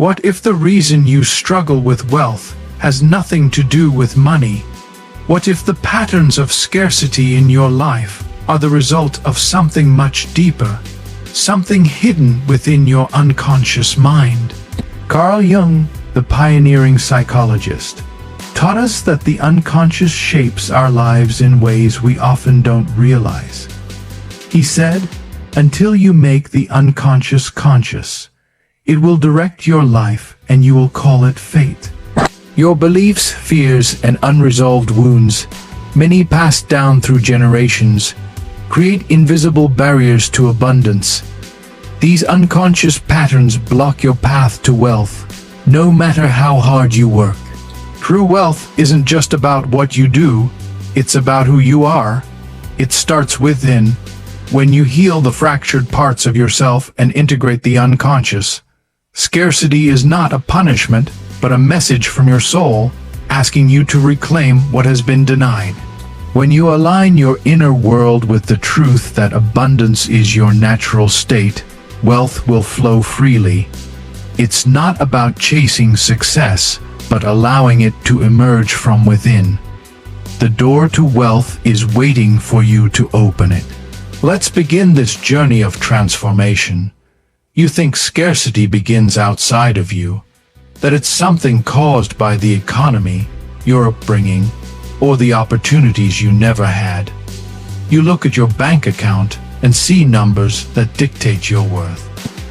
What if the reason you struggle with wealth has nothing to do with money? What if the patterns of scarcity in your life are the result of something much deeper, something hidden within your unconscious mind? Carl Jung, the pioneering psychologist, taught us that the unconscious shapes our lives in ways we often don't realize. He said, "Until you make the unconscious conscious, it will direct your life and you will call it fate." Your beliefs, fears, and unresolved wounds, many passed down through generations, create invisible barriers to abundance. These unconscious patterns block your path to wealth, no matter how hard you work. True wealth isn't just about what you do, it's about who you are. It starts within. When you heal the fractured parts of yourself and integrate the unconscious, scarcity is not a punishment, but a message from your soul asking you to reclaim what has been denied. When you align your inner world with the truth that abundance is your natural state, wealth will flow freely. It's not about chasing success, but allowing it to emerge from within. The door to wealth is waiting for you to open it. Let's begin this journey of transformation. You think scarcity begins outside of you, that it's something caused by the economy, your upbringing, or the opportunities you never had. You look at your bank account and see numbers that dictate your worth.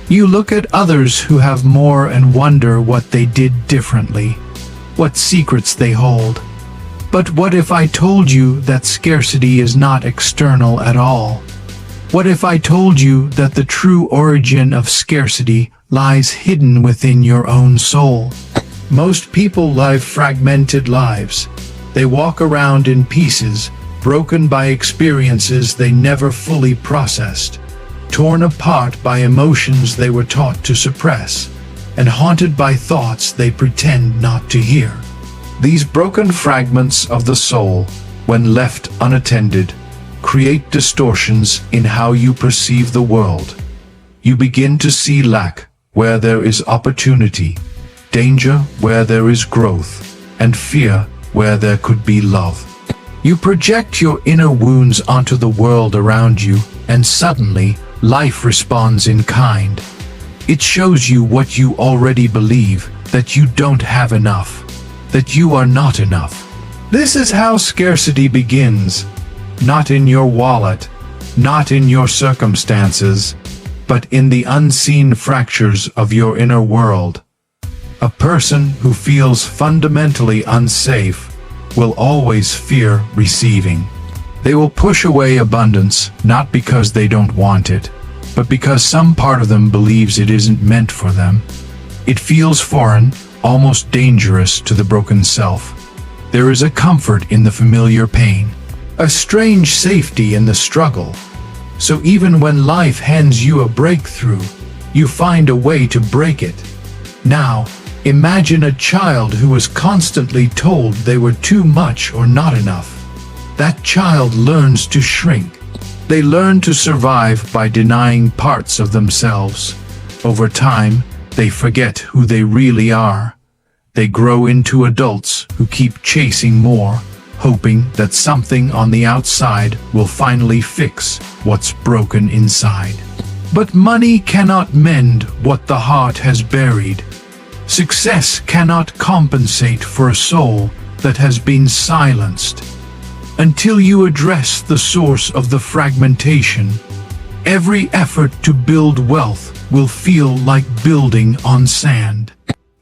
You look at others who have more and wonder what they did differently, what secrets they hold. But what if I told you that scarcity is not external at all? What if I told you that the true origin of scarcity lies hidden within your own soul? Most people live fragmented lives. They walk around in pieces, broken by experiences they never fully processed, torn apart by emotions they were taught to suppress, and haunted by thoughts they pretend not to hear. These broken fragments of the soul, when left unattended, create distortions in how you perceive the world. You begin to see lack where there is opportunity, danger where there is growth, and fear where there could be love. You project your inner wounds onto the world around you, and suddenly, life responds in kind. It shows you what you already believe, that you don't have enough, that you are not enough. This is how scarcity begins. Not in your wallet, not in your circumstances, but in the unseen fractures of your inner world. A person who feels fundamentally unsafe will always fear receiving. They will push away abundance, not because they don't want it, but because some part of them believes it isn't meant for them. It feels foreign, almost dangerous to the broken self. There is a comfort in the familiar pain, a strange safety in the struggle. So even when life hands you a breakthrough, you find a way to break it. Now, imagine a child who was constantly told they were too much or not enough. That child learns to shrink. They learn to survive by denying parts of themselves. Over time, they forget who they really are. They grow into adults who keep chasing more, hoping that something on the outside will finally fix what's broken inside. But money cannot mend what the heart has buried. Success cannot compensate for a soul that has been silenced. Until you address the source of the fragmentation, every effort to build wealth will feel like building on sand.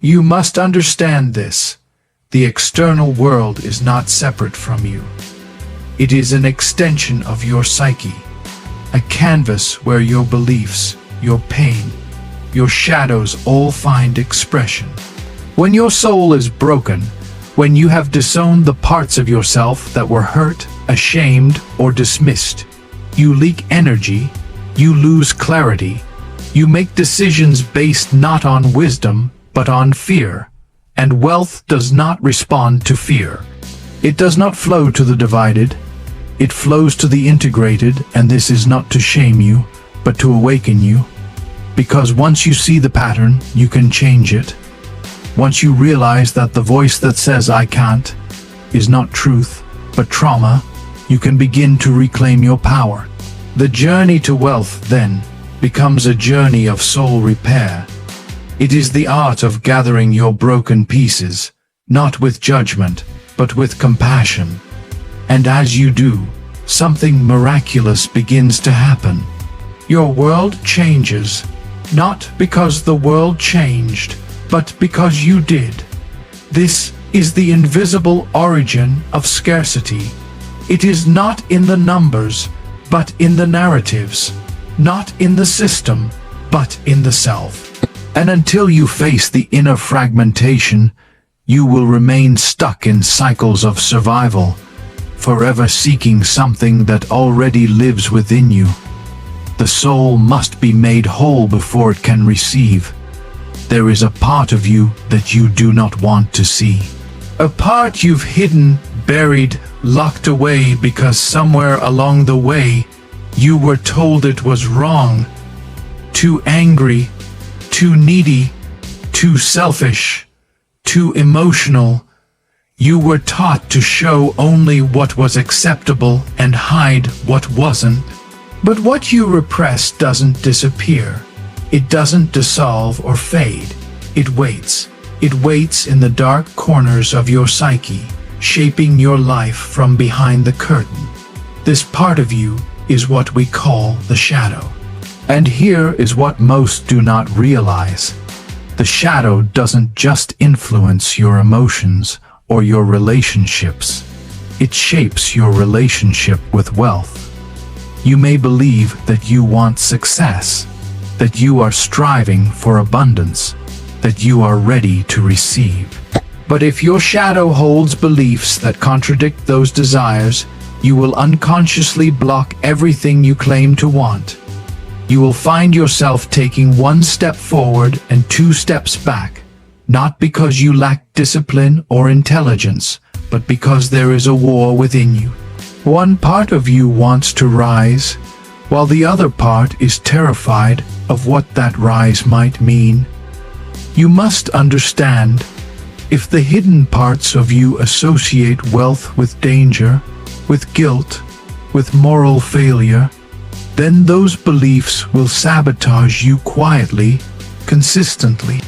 You must understand this. The external world is not separate from you. It is an extension of your psyche, a canvas where your beliefs, your pain, your shadows all find expression. When your soul is broken, when you have disowned the parts of yourself that were hurt, ashamed, or dismissed, you leak energy, you lose clarity, you make decisions based not on wisdom, but on fear. And wealth does not respond to fear. It does not flow to the divided. It flows to the integrated, and this is not to shame you, but to awaken you. Because once you see the pattern, you can change it. Once you realize that the voice that says "I can't" is not truth, but trauma, you can begin to reclaim your power. The journey to wealth, then, becomes a journey of soul repair. It is the art of gathering your broken pieces, not with judgment, but with compassion. And as you do, something miraculous begins to happen. Your world changes, not because the world changed, but because you did. This is the invisible origin of scarcity. It is not in the numbers, but in the narratives. Not in the system, but in the self. And until you face the inner fragmentation, you will remain stuck in cycles of survival, forever seeking something that already lives within you. The soul must be made whole before it can receive. There is a part of you that you do not want to see. A part you've hidden, buried, locked away because somewhere along the way you were told it was wrong. Too angry, too needy, too selfish, too emotional. You were taught to show only what was acceptable and hide what wasn't. But what you repress doesn't disappear. It doesn't dissolve or fade. It waits. It waits in the dark corners of your psyche, shaping your life from behind the curtain. This part of you is what we call the shadow. And here is what most do not realize. The shadow doesn't just influence your emotions or your relationships. It shapes your relationship with wealth. You may believe that you want success, that you are striving for abundance, that you are ready to receive. But if your shadow holds beliefs that contradict those desires, you will unconsciously block everything you claim to want. You will find yourself taking one step forward and two steps back, not because you lack discipline or intelligence, but because there is a war within you. One part of you wants to rise, while the other part is terrified of what that rise might mean. You must understand, if the hidden parts of you associate wealth with danger, with guilt, with moral failure, then those beliefs will sabotage you quietly, consistently.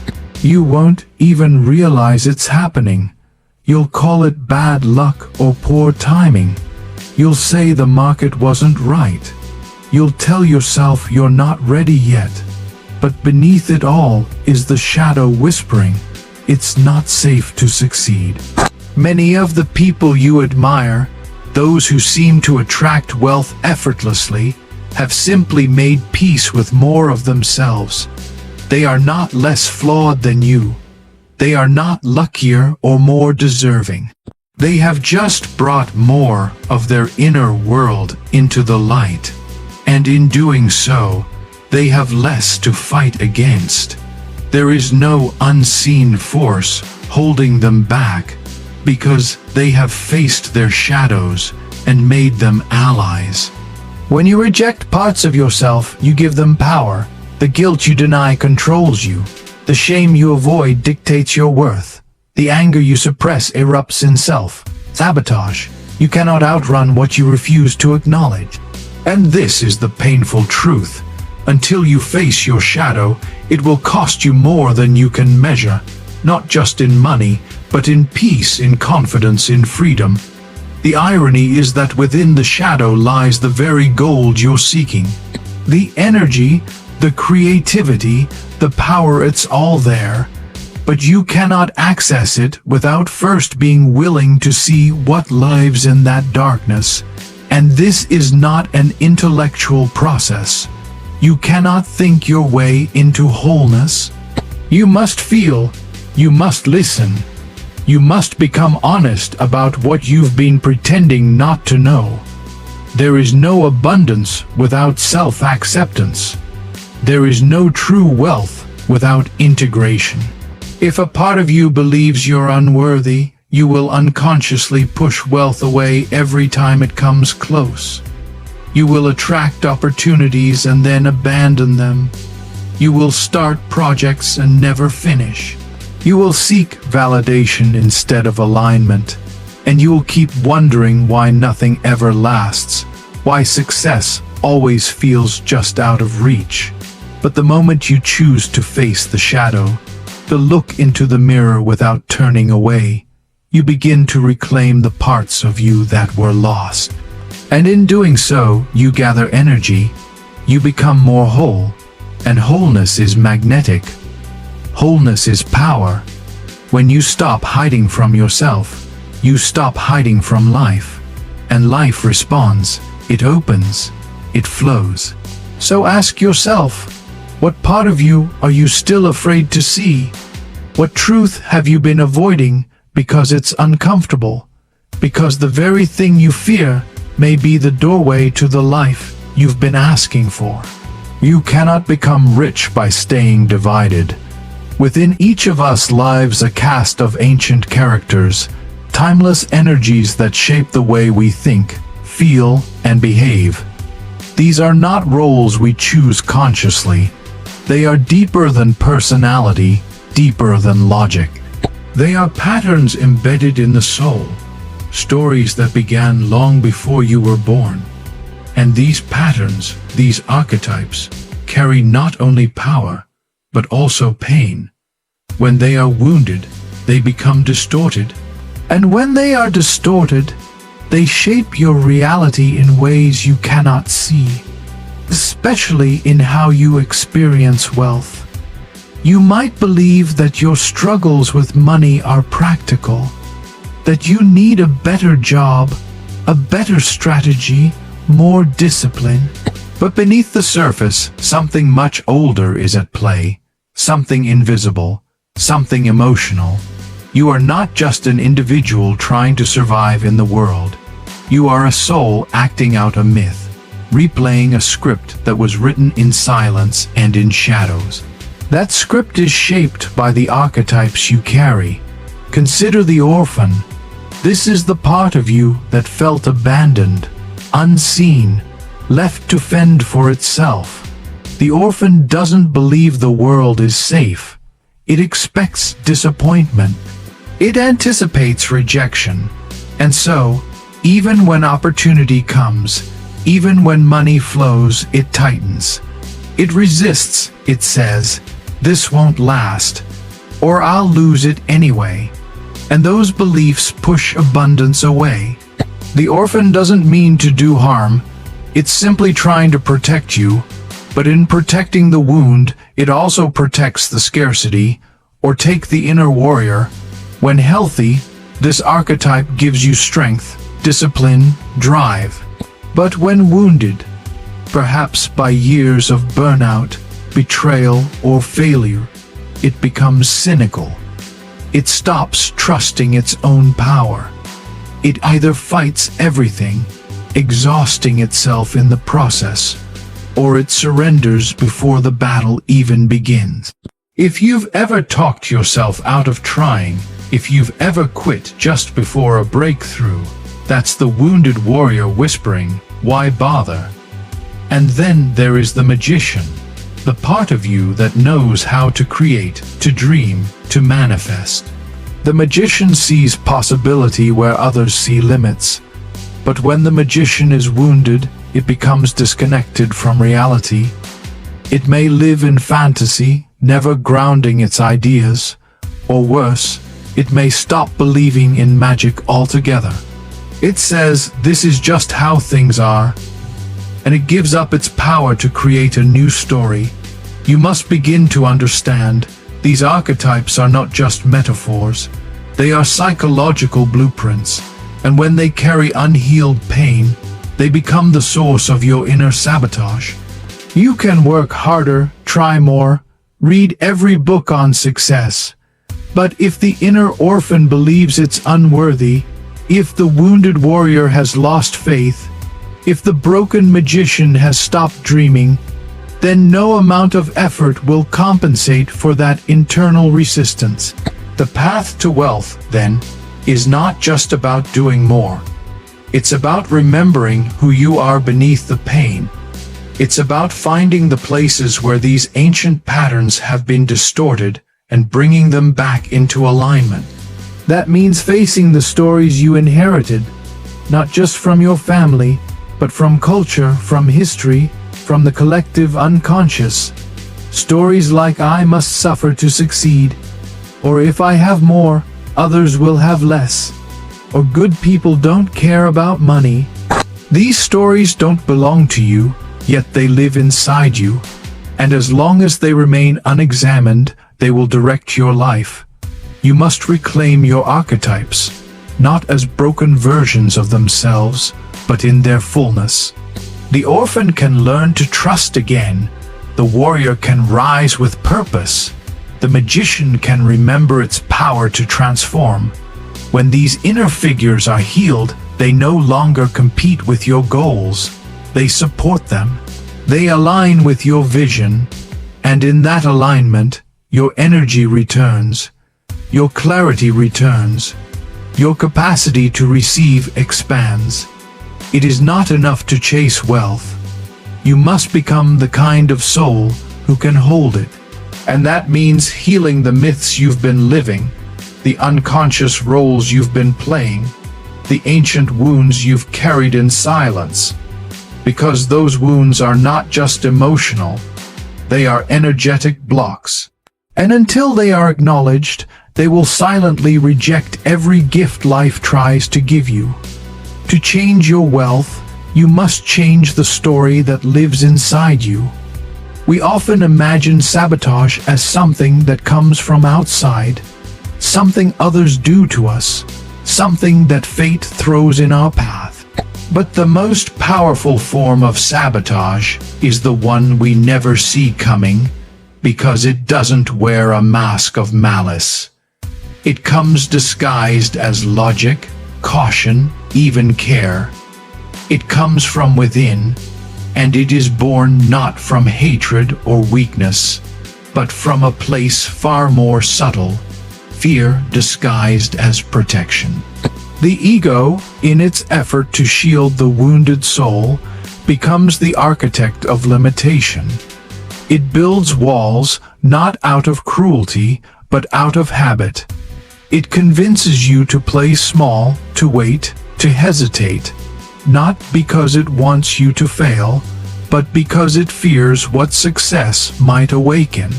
You won't even realize it's happening. You'll call it bad luck or poor timing. You'll say the market wasn't right. You'll tell yourself you're not ready yet. But beneath it all is the shadow whispering, it's not safe to succeed. Many of the people you admire, those who seem to attract wealth effortlessly, have simply made peace with more of themselves. They are not less flawed than you. They are not luckier or more deserving. They have just brought more of their inner world into the light, and in doing so, they have less to fight against. There is no unseen force holding them back, because they have faced their shadows and made them allies. When you reject parts of yourself, you give them power. The guilt you deny controls you. The shame you avoid dictates your worth. The anger you suppress erupts in self-sabotage. You cannot outrun what you refuse to acknowledge. And this is the painful truth. Until you face your shadow, it will cost you more than you can measure, not just in money, but in peace, in confidence, in freedom. The irony is that within the shadow lies the very gold you're seeking. The energy, the creativity, the power, it's all there. But you cannot access it without first being willing to see what lives in that darkness. And this is not an intellectual process. You cannot think your way into wholeness. You must feel, you must listen. You must become honest about what you've been pretending not to know. There is no abundance without self-acceptance. There is no true wealth without integration. If a part of you believes you're unworthy, you will unconsciously push wealth away every time it comes close. You will attract opportunities and then abandon them. You will start projects and never finish. You will seek validation instead of alignment. And you will keep wondering why nothing ever lasts, why success always feels just out of reach. But the moment you choose to face the shadow, to look into the mirror without turning away, you begin to reclaim the parts of you that were lost. And in doing so, you gather energy, you become more whole, and wholeness is magnetic. Wholeness is power. When you stop hiding from yourself, you stop hiding from life, and life responds, it opens, it flows. So ask yourself, what part of you are you still afraid to see? What truth have you been avoiding because it's uncomfortable? Because the very thing you fear may be the doorway to the life you've been asking for. You cannot become rich by staying divided. Within each of us lives a cast of ancient characters, timeless energies that shape the way we think, feel, and behave. These are not roles we choose consciously. They are deeper than personality, deeper than logic. They are patterns embedded in the soul, stories that began long before you were born. And these patterns, these archetypes, carry not only power, but also pain. When they are wounded, they become distorted. And when they are distorted, they shape your reality in ways you cannot see, especially in how you experience wealth. You might believe that your struggles with money are practical, that you need a better job, a better strategy, more discipline. But beneath the surface, something much older is at play, something invisible, something emotional. You are not just an individual trying to survive in the world. You are a soul acting out a myth, replaying a script that was written in silence and in shadows. That script is shaped by the archetypes you carry. Consider the orphan. This is the part of you that felt abandoned, unseen, left to fend for itself. The orphan doesn't believe the world is safe. It expects disappointment. It anticipates rejection. And so, even when opportunity comes, even when money flows, it tightens. It resists, it says, "This won't last," or "I'll lose it anyway." And those beliefs push abundance away. The orphan doesn't mean to do harm. It's simply trying to protect you. But in protecting the wound, it also protects the scarcity. Or take the inner warrior. When healthy, this archetype gives you strength, discipline, drive. But when wounded, perhaps by years of burnout, betrayal, or failure, it becomes cynical. It stops trusting its own power. It either fights everything, exhausting itself in the process, or it surrenders before the battle even begins. If you've ever talked yourself out of trying, if you've ever quit just before a breakthrough, that's the wounded warrior whispering, "Why bother?" And then there is the magician, the part of you that knows how to create, to dream, to manifest. The magician sees possibility where others see limits. But when the magician is wounded, it becomes disconnected from reality. It may live in fantasy, never grounding its ideas. Or worse, it may stop believing in magic altogether. It says this is just how things are, and it gives up its power to create a new story. You must begin to understand, these archetypes are not just metaphors. They are psychological blueprints, and when they carry unhealed pain, they become the source of your inner sabotage. You can work harder, try more, read every book on success. But if the inner orphan believes it's unworthy, if the wounded warrior has lost faith, if the broken magician has stopped dreaming, then no amount of effort will compensate for that internal resistance. The path to wealth, then, is not just about doing more. It's about remembering who you are beneath the pain. It's about finding the places where these ancient patterns have been distorted and bringing them back into alignment. That means facing the stories you inherited, not just from your family, but from culture, from history, from the collective unconscious. Stories like "I must suffer to succeed," or "if I have more, others will have less," or "good people don't care about money." These stories don't belong to you, yet they live inside you, and as long as they remain unexamined, they will direct your life. You must reclaim your archetypes, not as broken versions of themselves, but in their fullness. The orphan can learn to trust again. The warrior can rise with purpose. The magician can remember its power to transform. When these inner figures are healed, they no longer compete with your goals. They support them. They align with your vision, and in that alignment, your energy returns. Your clarity returns. Your capacity to receive expands. It is not enough to chase wealth. You must become the kind of soul who can hold it. And that means healing the myths you've been living, the unconscious roles you've been playing, the ancient wounds you've carried in silence. Because those wounds are not just emotional, they are energetic blocks. And until they are acknowledged, they will silently reject every gift life tries to give you. To change your wealth, you must change the story that lives inside you. We often imagine sabotage as something that comes from outside, something others do to us, something that fate throws in our path. But the most powerful form of sabotage is the one we never see coming, because it doesn't wear a mask of malice. It comes disguised as logic, caution, even care. It comes from within, and it is born not from hatred or weakness, but from a place far more subtle, fear disguised as protection. The ego, in its effort to shield the wounded soul, becomes the architect of limitation. It builds walls not out of cruelty, but out of habit. It convinces you to play small, to wait, to hesitate, not because it wants you to fail, but because it fears what success might awaken.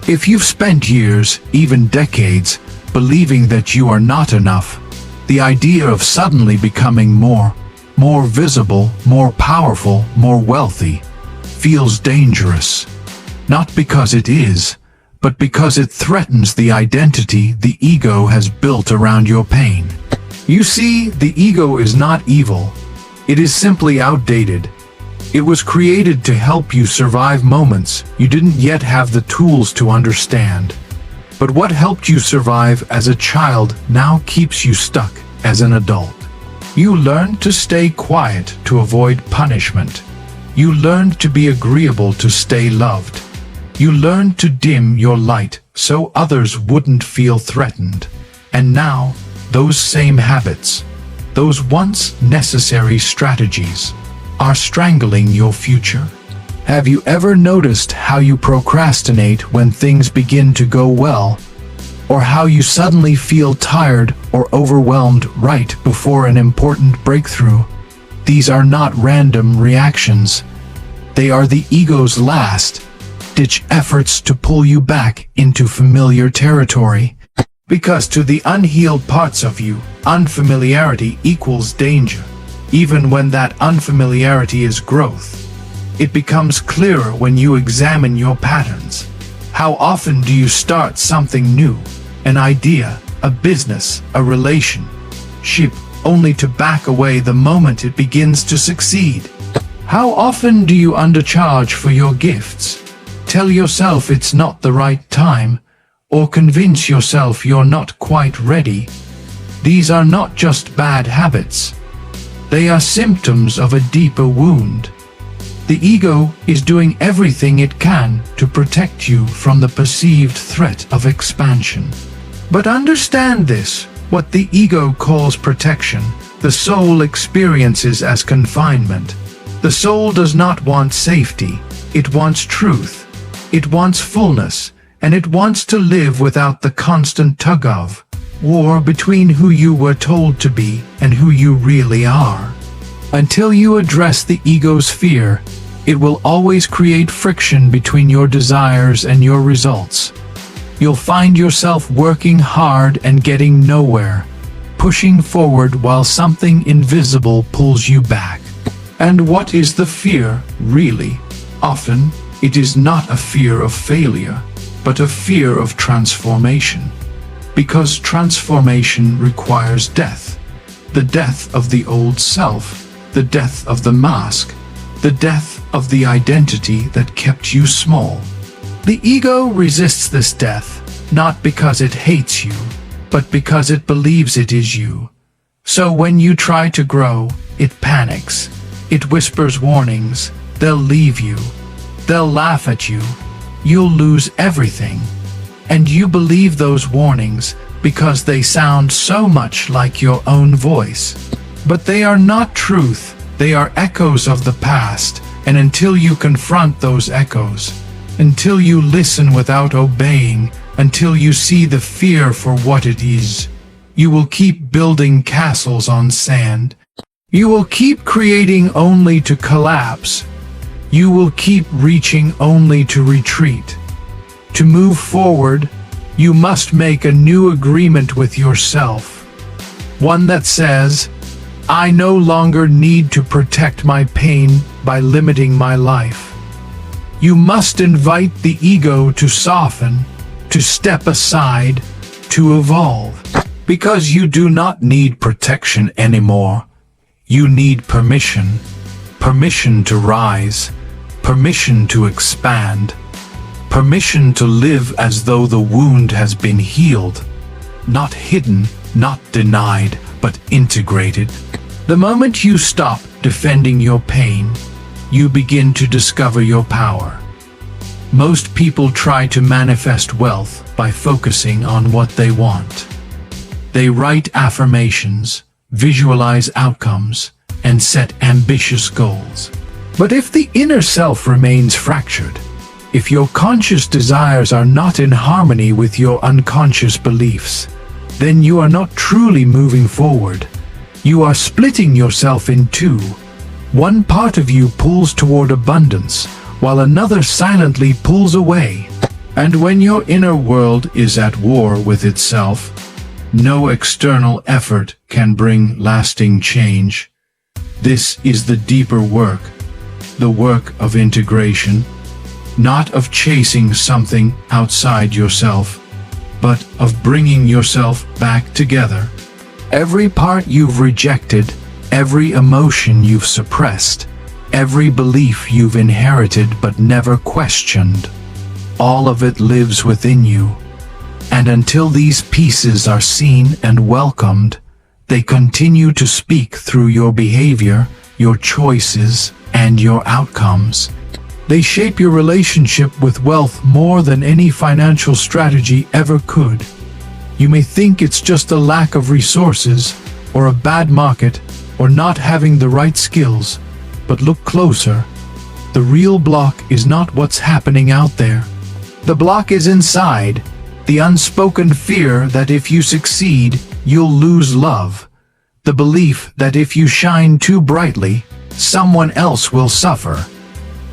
If you've spent years, even decades, believing that you are not enough, the idea of suddenly becoming more visible, more powerful, more wealthy, feels dangerous. Not because it is, but because it threatens the identity the ego has built around your pain. You see, the ego is not evil. It is simply outdated. It was created to help you survive moments you didn't yet have the tools to understand. But what helped you survive as a child now keeps you stuck as an adult. You learned to stay quiet to avoid punishment. You learned to be agreeable to stay loved. You learned to dim your light so others wouldn't feel threatened. And now, those same habits, those once necessary strategies, are strangling your future. Have you ever noticed how you procrastinate when things begin to go well? Or how you suddenly feel tired or overwhelmed right before an important breakthrough? These are not random reactions. They are the ego's last-ditch efforts to pull you back into familiar territory. Because to the unhealed parts of you, unfamiliarity equals danger. Even when that unfamiliarity is growth, it becomes clearer when you examine your patterns. How often do you start something new? An idea, a business, a relationship, only to back away the moment it begins to succeed? How often do you undercharge for your gifts? Tell yourself it's not the right time, or convince yourself you're not quite ready. These are not just bad habits. They are symptoms of a deeper wound. The ego is doing everything it can to protect you from the perceived threat of expansion. But understand this: what the ego calls protection, the soul experiences as confinement. The soul does not want safety, it wants truth, it wants fullness, and it wants to live without the constant tug-of war between who you were told to be and who you really are. Until you address the ego's fear, it will always create friction between your desires and your results. You'll find yourself working hard and getting nowhere, pushing forward while something invisible pulls you back. And what is the fear, really? Often, it is not a fear of failure, but a fear of transformation. Because transformation requires death. The death of the old self, the death of the mask, the death of the identity that kept you small. The ego resists this death, not because it hates you, but because it believes it is you. So when you try to grow, it panics. It whispers warnings. They'll leave you. They'll laugh at you. You'll lose everything. And you believe those warnings because they sound so much like your own voice. But they are not truth. They are echoes of the past. And until you confront those echoes, until you listen without obeying, until you see the fear for what it is, you will keep building castles on sand. You will keep creating only to collapse. You will keep reaching only to retreat. To move forward, you must make a new agreement with yourself. One that says, I no longer need to protect my pain by limiting my life. You must invite the ego to soften, to step aside, to evolve. Because you do not need protection anymore. You need permission. Permission to rise. Permission to expand. Permission to live as though the wound has been healed. Not hidden, not denied, but integrated. The moment you stop defending your pain, you begin to discover your power. Most people try to manifest wealth by focusing on what they want. They write affirmations, visualize outcomes, and set ambitious goals. But if the inner self remains fractured, if your conscious desires are not in harmony with your unconscious beliefs, then you are not truly moving forward. You are splitting yourself in two. One part of you pulls toward abundance, while another silently pulls away. And when your inner world is at war with itself, no external effort can bring lasting change. This is the deeper work, the work of integration, not of chasing something outside yourself, but of bringing yourself back together. Every part you've rejected, every emotion you've suppressed, every belief you've inherited but never questioned, all of it lives within you. And until these pieces are seen and welcomed, they continue to speak through your behavior, your choices, and your outcomes. They shape your relationship with wealth more than any financial strategy ever could. You may think it's just a lack of resources, or a bad market, or not having the right skills, but look closer. The real block is not what's happening out there. The block is inside. The unspoken fear that if you succeed, you'll lose love. The belief that if you shine too brightly, someone else will suffer.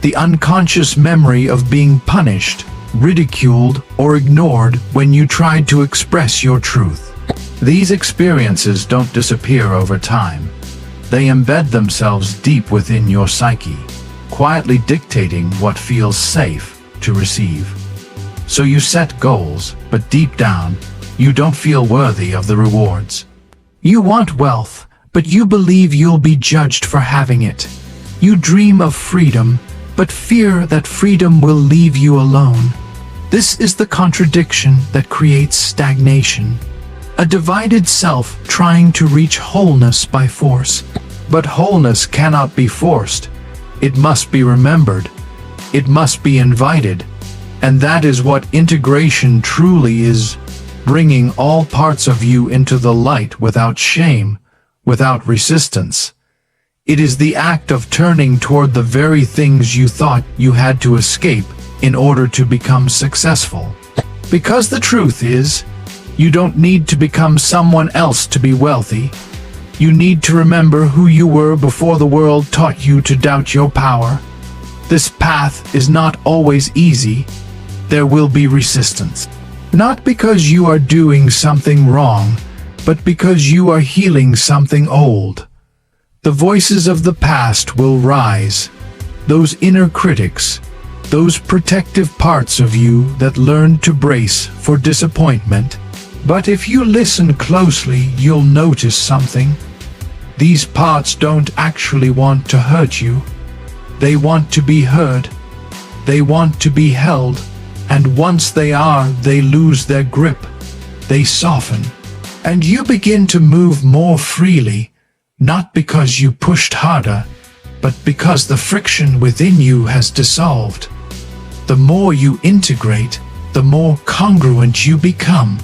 The unconscious memory of being punished, ridiculed, or ignored when you tried to express your truth. These experiences don't disappear over time. They embed themselves deep within your psyche, quietly dictating what feels safe to receive. So you set goals, but deep down, you don't feel worthy of the rewards. You want wealth, but you believe you'll be judged for having it. You dream of freedom, but fear that freedom will leave you alone. This is the contradiction that creates stagnation. A divided self trying to reach wholeness by force. But wholeness cannot be forced. It must be remembered. It must be invited. And that is what integration truly is, bringing all parts of you into the light without shame, without resistance. It is the act of turning toward the very things you thought you had to escape in order to become successful. Because the truth is, you don't need to become someone else to be wealthy. You need to remember who you were before the world taught you to doubt your power. This path is not always easy. There will be resistance. Not because you are doing something wrong, but because you are healing something old. The voices of the past will rise. Those inner critics, those protective parts of you that learned to brace for disappointment. But if you listen closely, you'll notice something. These parts don't actually want to hurt you. They want to be heard. They want to be held. And once they are, they lose their grip. They soften. And you begin to move more freely, not because you pushed harder, but because the friction within you has dissolved. The more you integrate, the more congruent you become.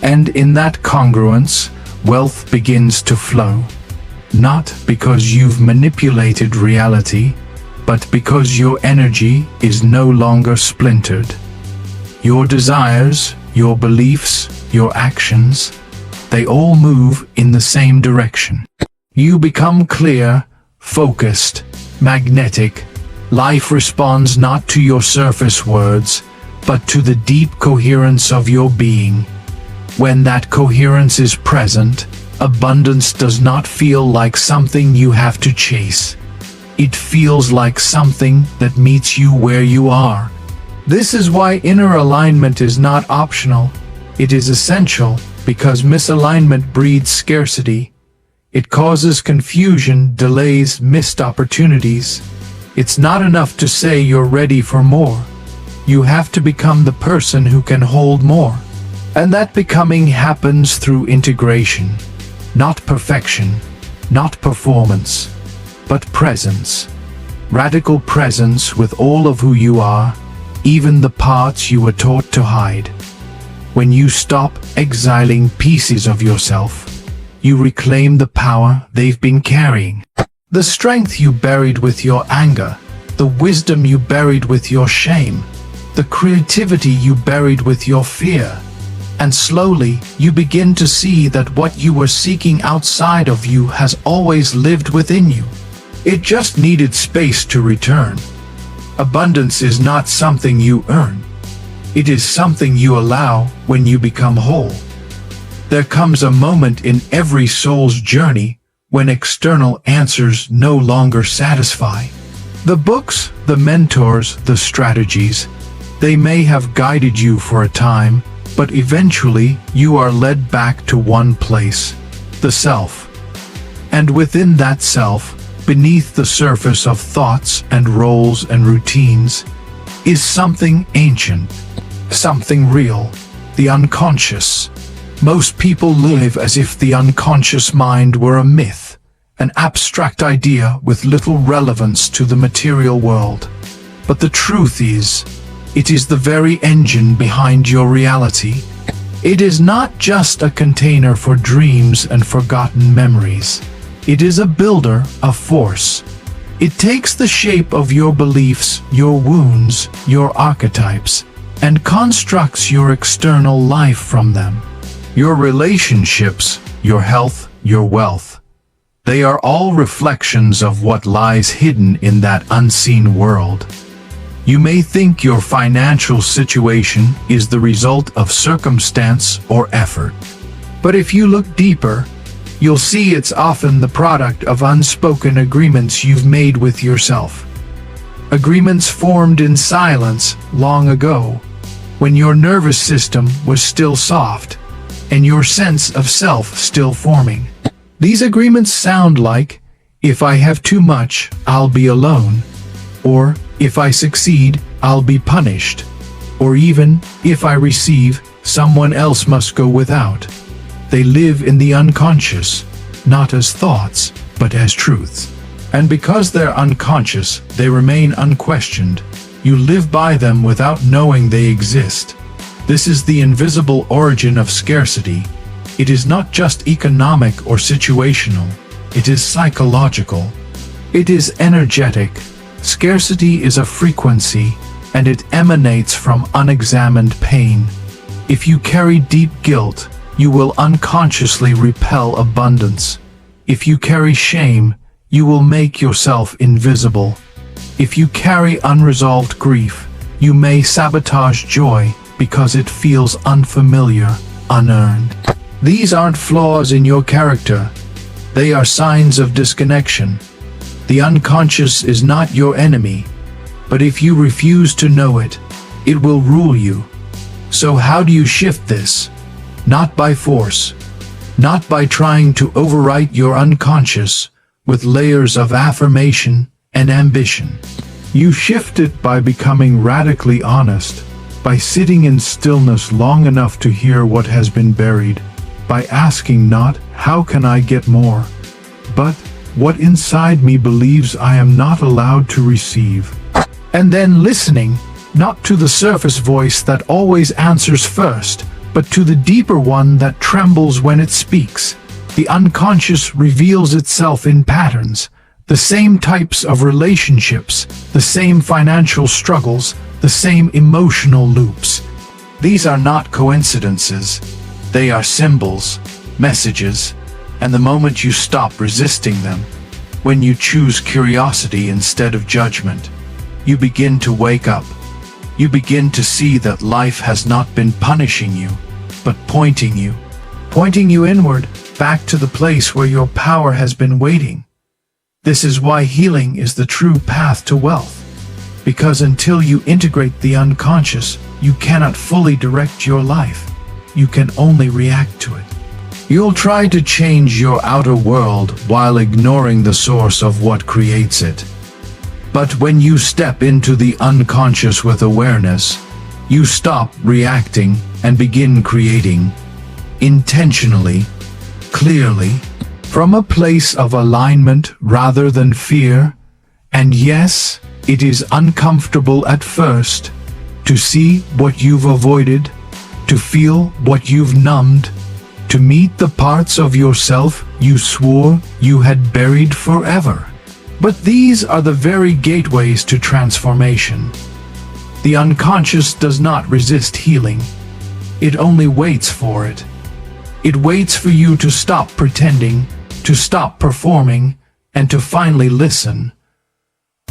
And in that congruence, wealth begins to flow. Not because you've manipulated reality, but because your energy is no longer splintered. Your desires, your beliefs, your actions, they all move in the same direction. You become clear, focused, magnetic. Life responds not to your surface words, but to the deep coherence of your being. When that coherence is present, abundance does not feel like something you have to chase. It feels like something that meets you where you are. This is why inner alignment is not optional. It is essential, because misalignment breeds scarcity. It causes confusion, delays, missed opportunities. It's not enough to say you're ready for more. You have to become the person who can hold more. And that becoming happens through integration. Not perfection, not performance, but presence. Radical presence with all of who you are, even the parts you were taught to hide. When you stop exiling pieces of yourself, you reclaim the power they've been carrying. The strength you buried with your anger, the wisdom you buried with your shame, the creativity you buried with your fear. And slowly, you begin to see that what you were seeking outside of you has always lived within you. It just needed space to return. Abundance is not something you earn. It is something you allow when you become whole. There comes a moment in every soul's journey when external answers no longer satisfy. The books, the mentors, the strategies, they may have guided you for a time, but eventually you are led back to one place, the self. And within that self, beneath the surface of thoughts and roles and routines, is something ancient, something real, the unconscious. Most people live as if the unconscious mind were a myth, an abstract idea with little relevance to the material world. But the truth is, it is the very engine behind your reality. It is not just a container for dreams and forgotten memories. It is a builder, a force. It takes the shape of your beliefs, your wounds, your archetypes, and constructs your external life from them. Your relationships, your health, your wealth. They are all reflections of what lies hidden in that unseen world. You may think your financial situation is the result of circumstance or effort. But if you look deeper, you'll see it's often the product of unspoken agreements you've made with yourself. Agreements formed in silence long ago, when your nervous system was still soft, and your sense of self still forming. These agreements sound like, if I have too much, I'll be alone, or if I succeed, I'll be punished, or even, if I receive, someone else must go without. They live in the unconscious, not as thoughts, but as truths. And because they're unconscious, they remain unquestioned. You live by them without knowing they exist. This is the invisible origin of scarcity. It is not just economic or situational. It is psychological. It is energetic. Scarcity is a frequency, and it emanates from unexamined pain. If you carry deep guilt, you will unconsciously repel abundance. If you carry shame, you will make yourself invisible. If you carry unresolved grief, you may sabotage joy because it feels unfamiliar, unearned. These aren't flaws in your character. They are signs of disconnection. The unconscious is not your enemy, but if you refuse to know it, it will rule you. So how do you shift this? Not by force, not by trying to overwrite your unconscious with layers of affirmation and ambition. You shift it by becoming radically honest, by sitting in stillness long enough to hear what has been buried, by asking not, "How can I get more?" but, "What inside me believes I am not allowed to receive?" And then listening, not to the surface voice that always answers first, but to the deeper one that trembles when it speaks. The unconscious reveals itself in patterns, the same types of relationships, the same financial struggles, the same emotional loops. These are not coincidences. They are symbols, messages, and the moment you stop resisting them, when you choose curiosity instead of judgment, you begin to wake up. You begin to see that life has not been punishing you, but pointing you inward, back to the place where your power has been waiting. This is why healing is the true path to wealth. Because until you integrate the unconscious, you cannot fully direct your life. You can only react to it. You'll try to change your outer world while ignoring the source of what creates it. But when you step into the unconscious with awareness, you stop reacting and begin creating, intentionally, clearly, from a place of alignment rather than fear. And yes, it is uncomfortable at first, to see what you've avoided, to feel what you've numbed, to meet the parts of yourself you swore you had buried forever. But these are the very gateways to transformation. The unconscious does not resist healing. It only waits for it. It waits for you to stop pretending, to stop performing, and to finally listen.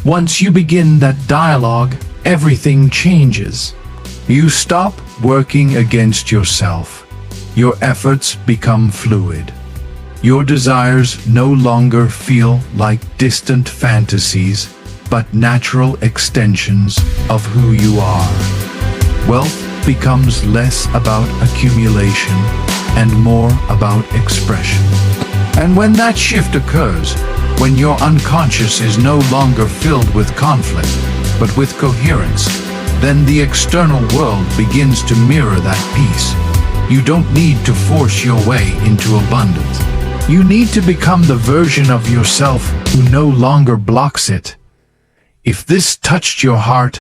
Once you begin that dialogue, everything changes. You stop working against yourself. Your efforts become fluid. Your desires no longer feel like distant fantasies, but natural extensions of who you are. Wealth becomes less about accumulation and more about expression. And when that shift occurs, when your unconscious is no longer filled with conflict, but with coherence, then the external world begins to mirror that peace. You don't need to force your way into abundance. You need to become the version of yourself who no longer blocks it. If this touched your heart,